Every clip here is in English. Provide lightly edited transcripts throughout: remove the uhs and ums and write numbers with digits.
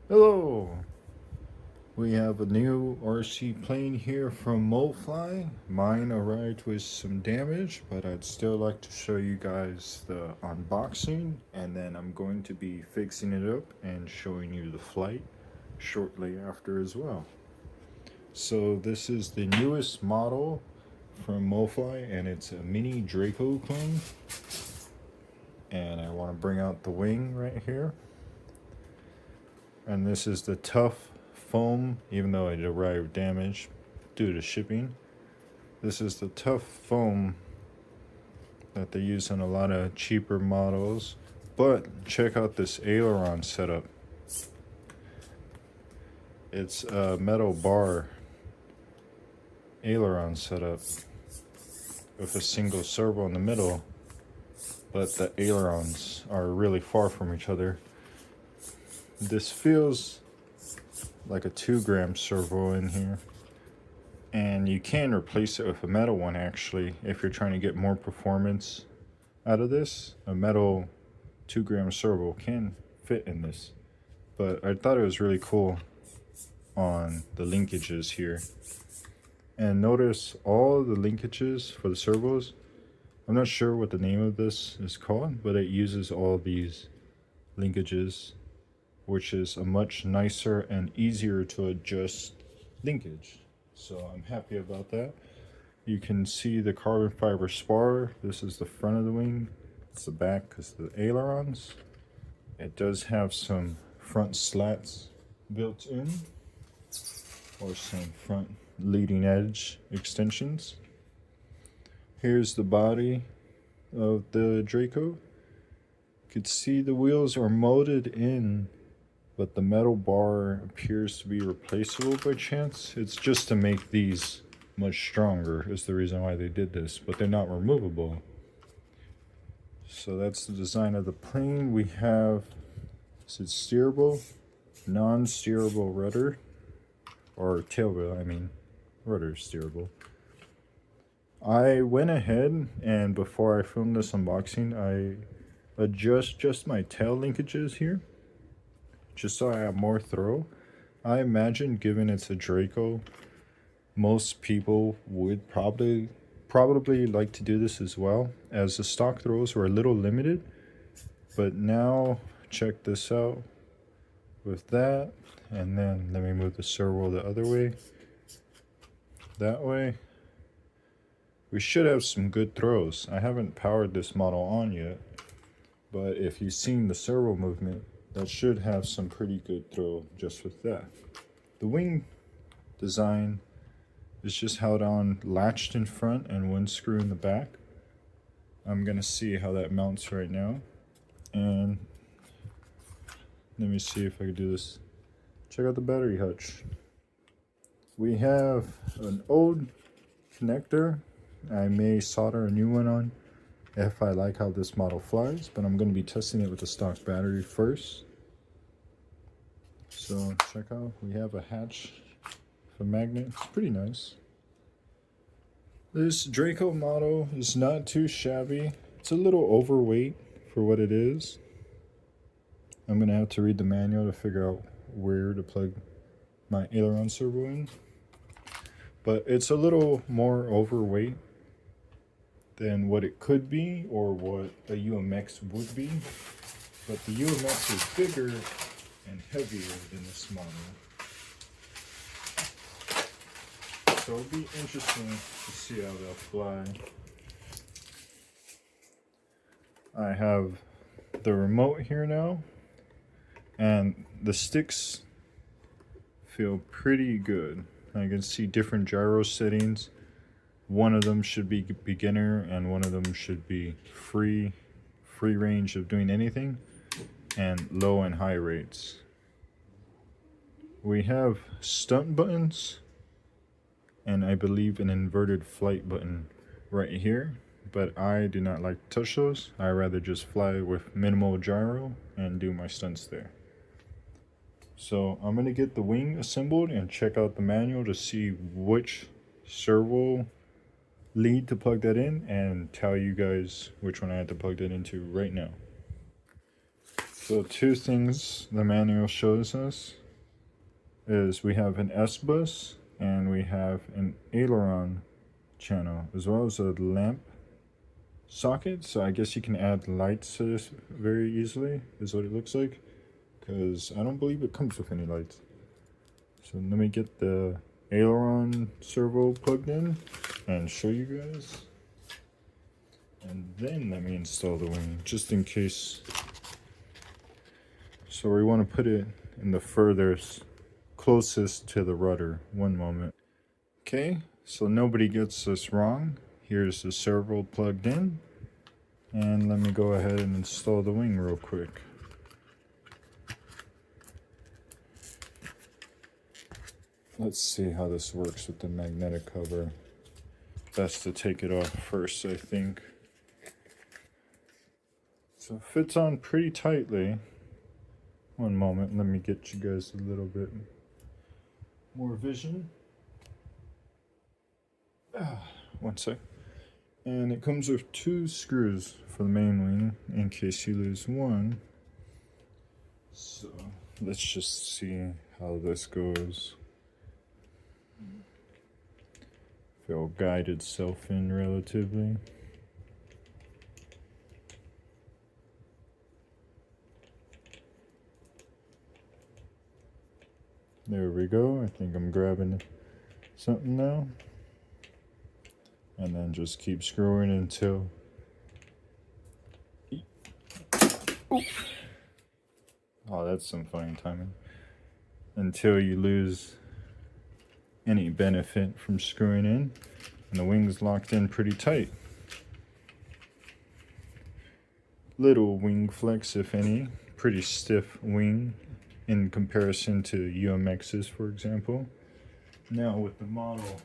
Hello! We have a new RC plane here from MoFly. Mine arrived with some damage, but I'd still like to show you guys the unboxing, and then I'm going to be fixing it up and showing you the flight shortly after as well. So this is the newest model from MoFly, and it's a mini Draco plane. And I want to bring out the wing right here. And this is the tough foam, even though it arrived damaged due to shipping. This is the tough foam that they use on a lot of cheaper models. But check out this aileron setup. It's a metal bar aileron setup with a single servo in the middle, but the ailerons are really far from each other. This feels like a 2-gram servo in here, and you can replace it with a metal one actually if you're trying to get more performance out of this. A metal 2-gram servo can fit in this, but I thought it was really cool on the linkages here. And notice all the linkages for the servos. I'm not sure what the name of this is called, but it uses all these linkages, which is a much nicer and easier to adjust linkage. So I'm happy about that. You can see the carbon fiber spar. This is the front of the wing. It's the back because of the ailerons. It does have some front slats built in, or some front leading edge extensions. Here's the body of the Draco. You can see the wheels are molded in, but the metal bar appears to be replaceable by chance. It's just to make these much stronger is the reason why they did this, but they're not removable. So that's the design of the plane. We have, is it steerable? Non-steerable rudder, or tail wheel, I mean, rudder steerable. I went ahead and before I filmed this unboxing, I adjust just my tail linkages here, just so I have more throw. I imagine, given it's a Draco, most people would probably like to do this as well, as the stock throws were a little limited. But now check this out with that, and then let me move the servo the other way. That way we should have some good throws. I haven't powered this model on yet, but if you've seen the servo movement, that should have some pretty good throw just with that. The wing design is just held on latched in front and one screw in the back. I'm gonna see how that mounts right now. And let me see if I can do this. Check out the battery hutch. We have an old connector. I may solder a new one on if I like how this model flies, but I'm going to be testing it with the stock battery first. So check out, we have a hatch for magnet. It's pretty nice. This Draco model is not too shabby. It's a little overweight for what it is. I'm going to have to read the manual to figure out where to plug my aileron servo in. But it's a little more overweight than what it could be or what a UMX would be. But the UMX is bigger and heavier than this model. So it'll be interesting to see how they'll fly. I have the remote here now, and the sticks feel pretty good. I can see different gyro settings. One of them should be beginner and one of them should be free range of doing anything, and low and high rates. We have stunt buttons and I believe an inverted flight button right here, but I do not like to touch those. I rather just fly with minimal gyro and do my stunts there. So I'm going to get the wing assembled and check out the manual to see which servo lead to plug that in and tell you guys which one I had to plug that into right now. So two things the manual shows us is we have an S-bus and we have an aileron channel, as well as a lamp socket. So I guess you can add lights to this very easily, is what it looks like, because I don't believe it comes with any lights. So let me get the aileron servo plugged in and show you guys, and then let me install the wing just in case. So we want to put it in the furthest, closest to the rudder. One moment. Okay, so nobody gets this wrong. Here's the servo plugged in, and let me go ahead and install the wing real quick. Let's see how this works with the magnetic cover. Best to take it off first, I think. So it fits on pretty tightly. One moment, let me get you guys a little bit more vision. One sec. And it comes with 2 screws for the main wing in case you lose one. So let's just see how this goes. It'll guide itself in relatively. There we go. I think I'm grabbing something now. And then just keep screwing until... Oh, that's some funny timing. Until you lose any benefit from screwing in, and the wing's locked in pretty tight. Little wing flex, if any. Pretty stiff wing in comparison to UMX's, for example. Now with the model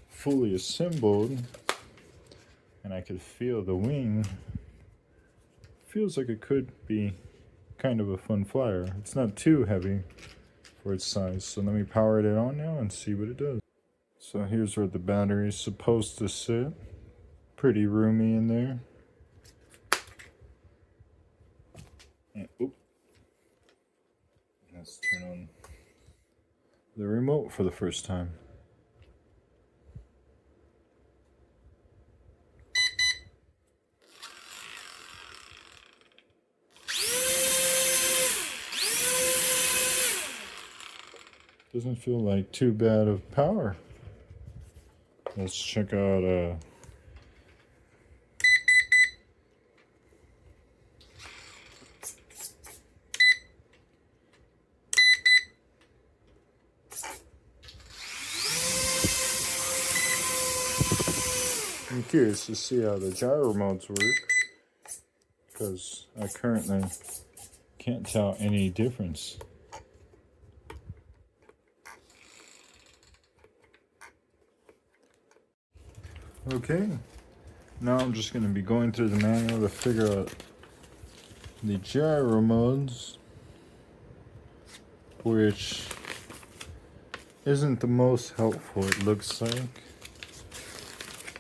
fully assembled, and I could feel the wing, feels like it could be kind of a fun flyer. It's not too heavy for its size. So let me power it on now and see what it does. So here's where the battery is supposed to sit. Pretty roomy in there. And, let's turn on the remote for the first time. Doesn't feel like too bad of power. Let's check out I'm curious to see how the gyro modes work, because I currently can't tell any difference. Okay, now I'm just going to be going through the manual to figure out the gyro modes, which isn't the most helpful, it looks like.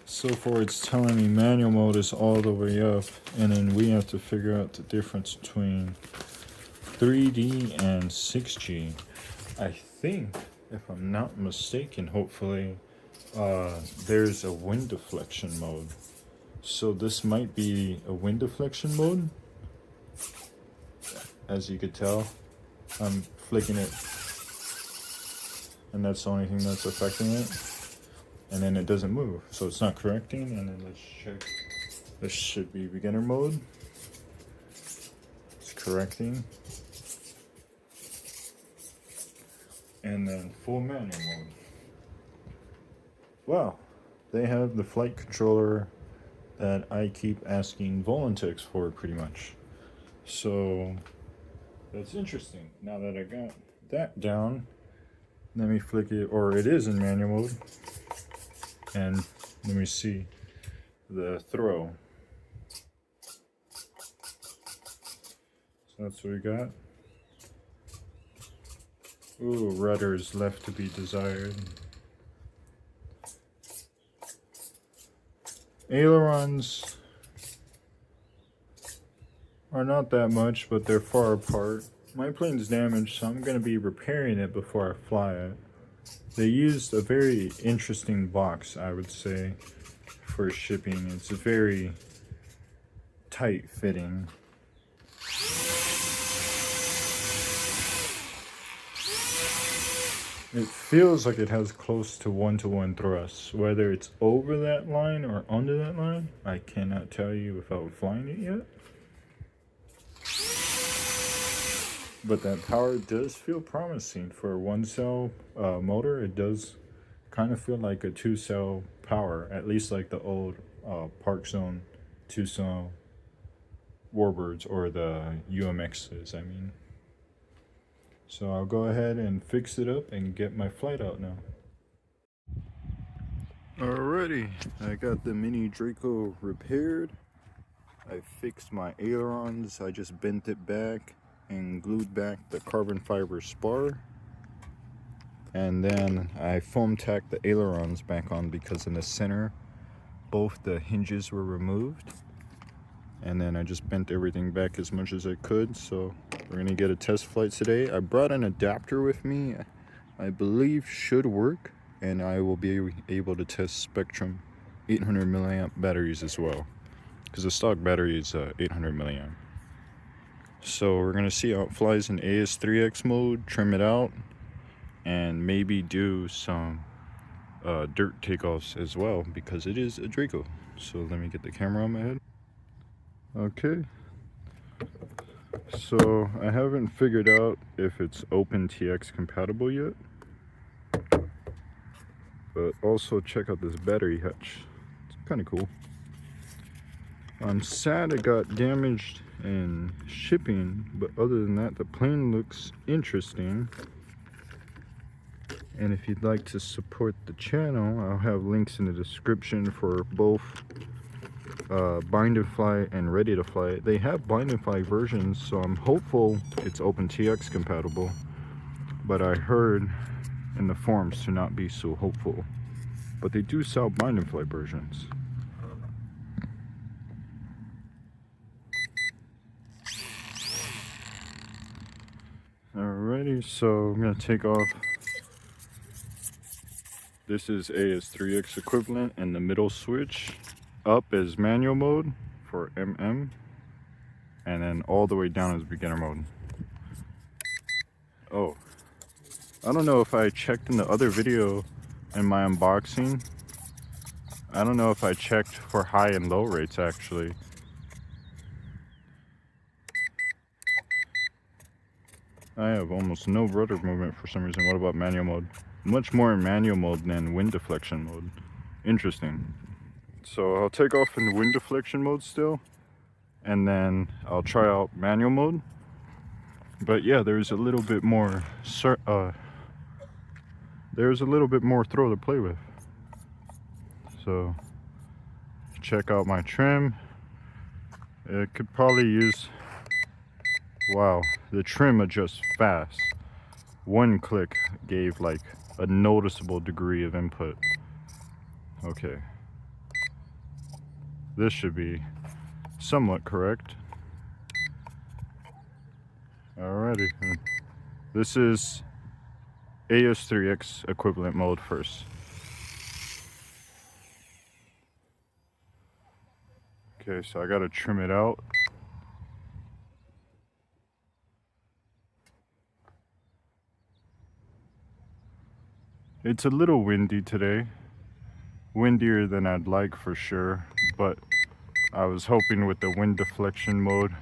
So far it's telling me manual mode is all the way up, and then we have to figure out the difference between 3D and 6G. I think, if I'm not mistaken, hopefully, there's a wind deflection mode. So this might be a wind deflection mode. As you could tell, I'm flicking it, and that's the only thing that's affecting it. And then it doesn't move, so it's not correcting. And then let's check. This should be beginner mode. It's correcting. And then full manual mode. Wow, they have the flight controller that I keep asking Volantex for, pretty much. So that's interesting. Now that I got that down, let me flick it, or it is in manual mode. And let me see the throw. So that's what we got. Ooh, rudders left to be desired. Ailerons are not that much, but they're far apart. My plane's damaged, so I'm going to be repairing it before I fly it. They used a very interesting box, I would say, for shipping. It's very tight fitting. It feels like it has close to one-to-one thrust. Whether it's over that line or under that line, I cannot tell you without flying it yet. But that power does feel promising for a one-cell motor. It does kind of feel like a two-cell power, at least like the old Park Zone two-cell Warbirds or the UMXs, I mean. So I'll go ahead and fix it up and get my flight out now. Alrighty, I got the Mini Draco repaired. I fixed my ailerons. I just bent it back and glued back the carbon fiber spar. And then I foam tacked the ailerons back on because in the center, both the hinges were removed. And then I just bent everything back as much as I could. So we're gonna get a test flight today. I brought an adapter with me, I believe should work, and I will be able to test Spectrum 800 milliamp batteries as well, because the stock battery is 800 milliamp. So we're gonna see how it flies in AS3X mode, trim it out, and maybe do some dirt takeoffs as well, because it is a Draco. So let me get the camera on my head. Okay, so I haven't figured out if it's OpenTX compatible yet, but also check out this battery hatch. It's kind of cool. I'm sad it got damaged in shipping, but other than that, the plane looks interesting. And if you'd like to support the channel, I'll have links in the description for both Bind and Fly and Ready to Fly. They have Bind and Fly versions, so I'm hopeful it's OpenTX compatible, but I heard in the forums to not be so hopeful. But they do sell Bind and Fly versions. Alrighty, so I'm gonna take off. This is AS3X equivalent, and the middle switch up is manual mode for MM, and then all the way down is beginner mode. Oh, I don't know if I checked in the other video in my unboxing. I don't know if I checked for high and low rates actually. I have almost no rudder movement for some reason. What about manual mode? Much more in manual mode than wind deflection mode. Interesting. So I'll take off in wind deflection mode still, and then I'll try out manual mode. But yeah, there's a little bit more throw to play with. So check out my trim. It could probably use, wow, the trim adjusts fast. One click gave like a noticeable degree of input. Okay, this should be somewhat correct. Alrighty, this is AS3X equivalent mode first. Okay, so I gotta trim it out. It's a little windy today. Windier than I'd like for sure, but I was hoping with the wind deflection mode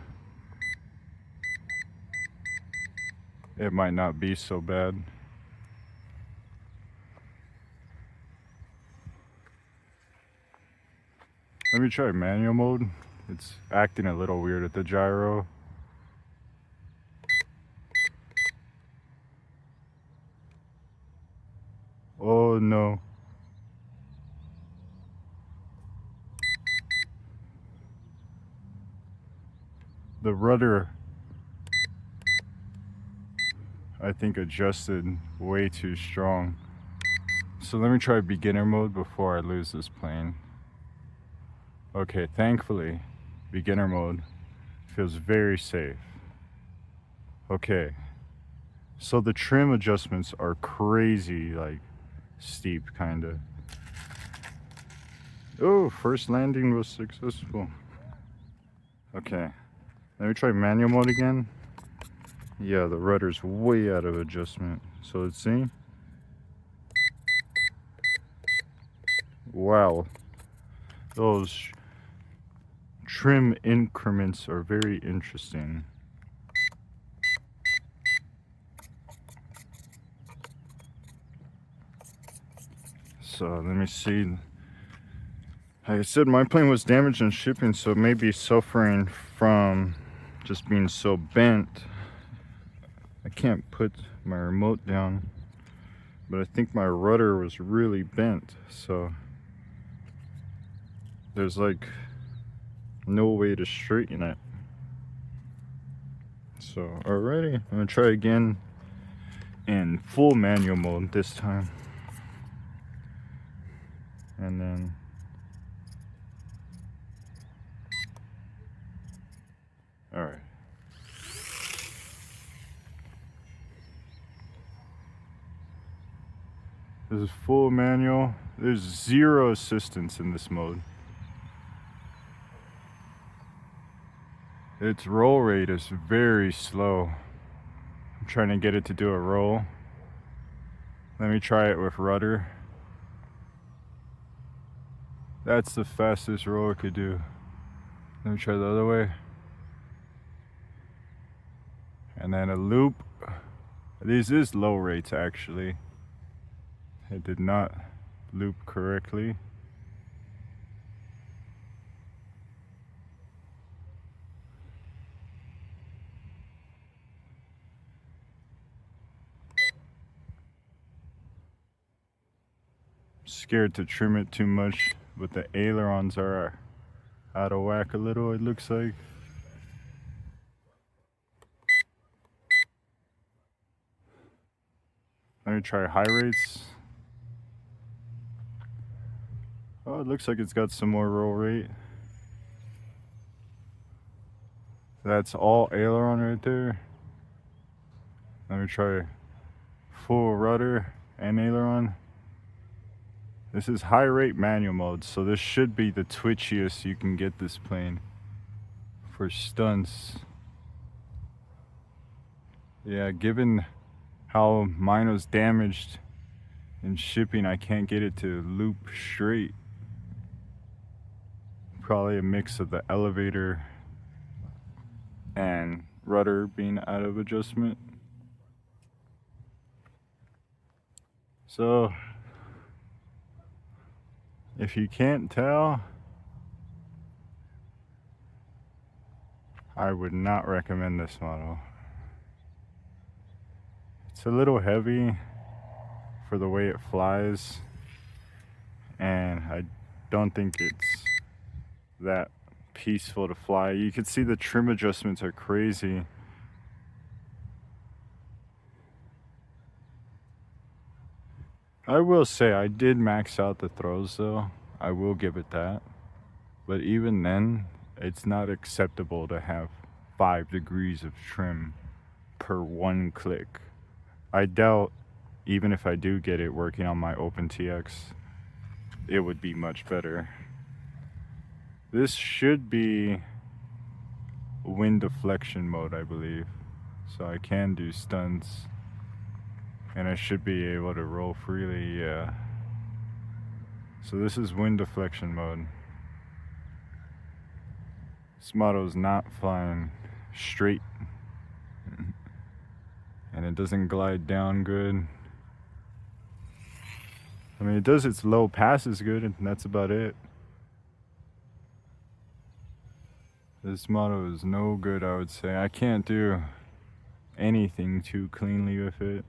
it might not be so bad. Let me try manual mode. It's acting a little weird at the gyro. Oh no. The rudder, I think, adjusted way too strong. So let me try beginner mode before I lose this plane. Okay, thankfully, beginner mode Feels very safe. Okay. So the trim adjustments are crazy, like steep, kind of. Oh, first landing was successful. Okay. Let me try manual mode again. Yeah, the rudder's way out of adjustment. So let's see. Wow. Those trim increments are very interesting. So let me see. Like I said, my plane was damaged in shipping, so it may be suffering from just being so bent. I can't put my remote down, but I think my rudder was really bent, so there's like no way to straighten it. So alrighty, I'm gonna try again in full manual mode this time, and then all right. This is full manual. There's zero assistance in this mode. Its roll rate is very slow. I'm trying to get it to do a roll. Let me try it with rudder. That's the fastest roll it could do. Let me try the other way. And then a loop. This is low rates actually. It did not loop correctly. Scared to trim it too much, but the ailerons are out of whack a little, it looks like. Let me try high rates. Oh, it looks like it's got some more roll rate. That's all aileron right there. Let me try full rudder and aileron. This is high rate manual mode, so this should be the twitchiest you can get this plane for stunts. Yeah, given how mine was damaged in shipping, I can't get it to loop straight. Probably a mix of the elevator and rudder being out of adjustment. So if you can't tell, I would not recommend this model. It's a little heavy for the way it flies, and I don't think it's that peaceful to fly. You can see the trim adjustments are crazy. I will say I did max out the throws though. I will give it that. But even then, it's not acceptable to have 5 degrees of trim per one click. I doubt, even if I do get it working on my OpenTX, it would be much better. This should be wind deflection mode, I believe. So I can do stunts. And I should be able to roll freely, yeah. So this is wind deflection mode. This model is not flying straight. And it doesn't glide down good. I mean, it does its low passes good, and that's about it. This model is no good, I would say. I can't do anything too cleanly with it.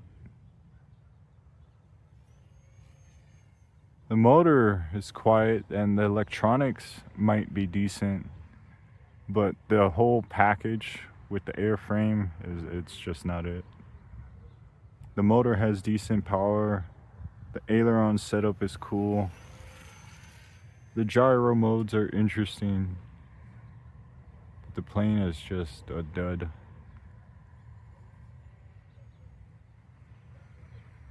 The motor is quiet and the electronics might be decent, but the whole package with the airframe it's just not it. The motor has decent power. The aileron setup is cool. The gyro modes are interesting. the plane is just a dud.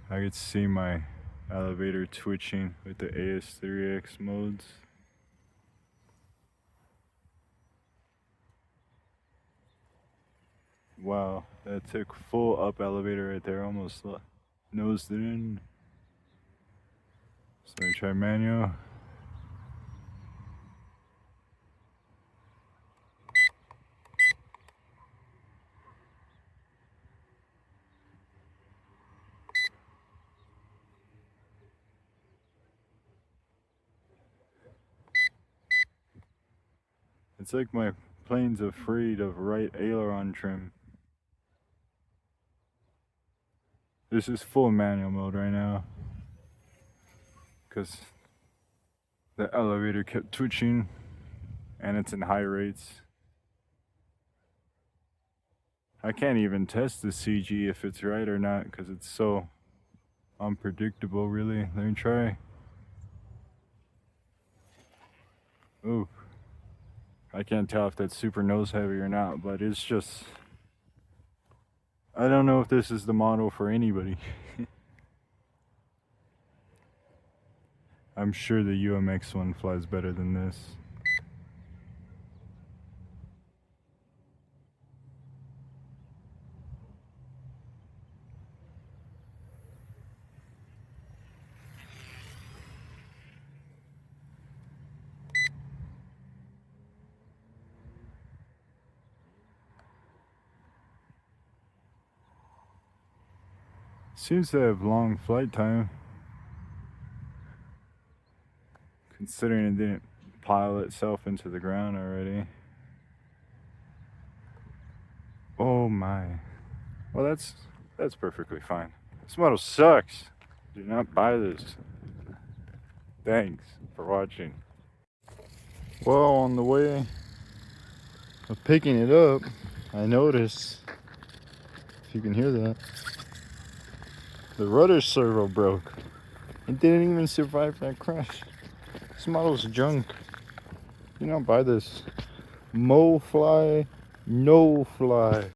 I could see my elevator twitching with the AS3X modes. Wow, that took full up elevator right there, almost nosed it in. So let me try manual. It's like my plane's afraid of right aileron trim. This is full manual mode right now, because the elevator kept twitching and it's in high rates. I can't even test the CG if it's right or not because it's so unpredictable, really. Let me try. Ooh. I can't tell if that's super nose heavy or not, but it's just... I don't know if this is the model for anybody. I'm sure the UMX one flies better than this. Seems to have long flight time, considering it didn't pile itself into the ground already. Oh my. Well, that's perfectly fine. This model sucks. Do not buy this. Thanks for watching. Well, on the way of picking it up, I noticed, if you can hear that, the rudder servo broke. It didn't even survive that crash. This model's junk. Do not buy this. MoFly, no fly.